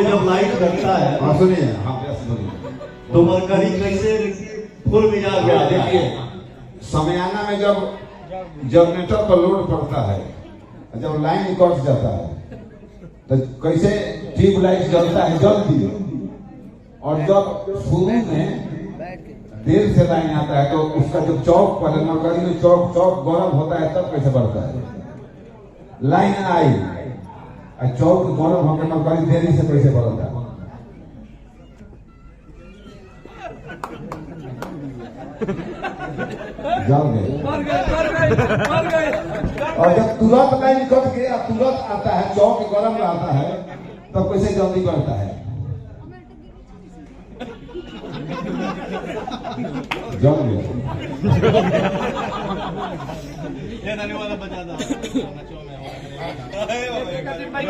में जब लाइट लगता है, हाँ सुनिए, हाँ सुनिए, तो मरकरी कैसे फुल मिजाज में? देखिए समयाना में जब जनरेटर पर लोड पड़ता है, जब लाइन कट जाता है तो कैसे ट्यूबलाइट जलता है जल्दी, और जब शुरू में देर से लाइन आता है तो उसका जो चौक पर मरकरी में चौक गर्म होता है तब कैसे बढ़ता है। लाइन आई चौक गर्म होकर मरकरी देरी से कैसे बढ़ता है। और जब तुरंत लाइन कट के तुरंत आता है, चौक गर्म आता है, तब कैसे जल्दी बढ़ता है। जम गया ये धन्यवाद बजा दो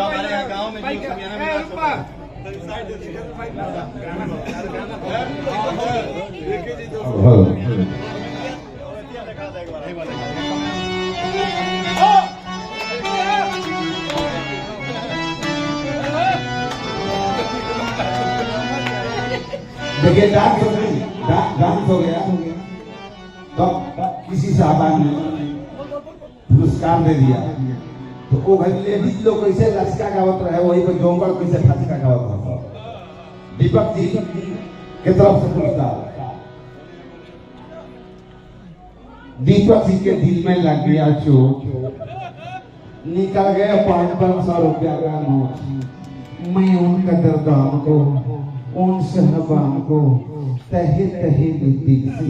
हमारे गांव में देखिए डांस हो गया तो किसी साहबान ने पुरस्कार दे दिया, तो वो भाई लेडीज लोग कैसे लचका गावत रहे, वही पर जोंगड़ कैसे फचका गावत रहा। दीपक जी के तरफ से पुरस्कार दीपक जी के दिल में लग गया चोट, निकल गया 500 रुपया का नोट। मैं उन कदरदान को, उन सहबान को तहे तहे दिल से,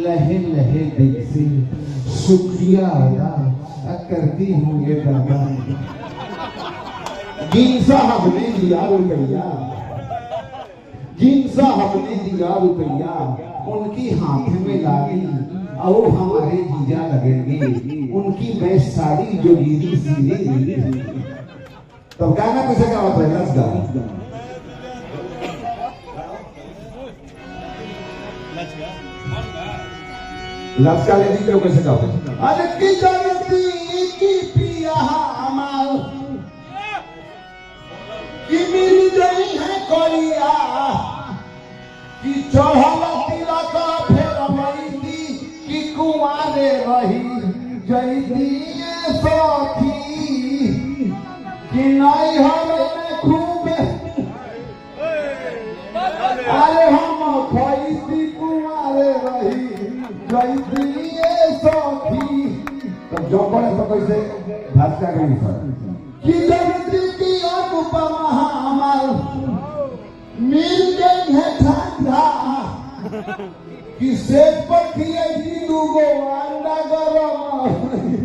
लहे लहे दिल से शुक्रिया अदा करती हूँ ये दादा। जिन साहब ने दिया रुपया, जिन साहब ने दिया रुपया, उनकी हाथ में लागी और हमारे जीजा लगेंगे, उनकी मैं साड़ी जो गिरी सीधी। तो गाना कैसे क्या होता है? लचका लेडी को कैसे गाते हैं? अरे की जनती की पिया हमार की मिल गई है कोरिया, कि चढ़ल तिलक फेर मैदी, कि कुमारे रही जैदी सखी, कि नहीं हमें खूब अरे हम खैसी कुमारे रही जैदी सखी। तब जो पड़े तो कैसे भाषा गई सर कि जनती की अनुपमा हमार मिल गई है ठंडा, कि सेठ पर खिए दूगो अंडा गरम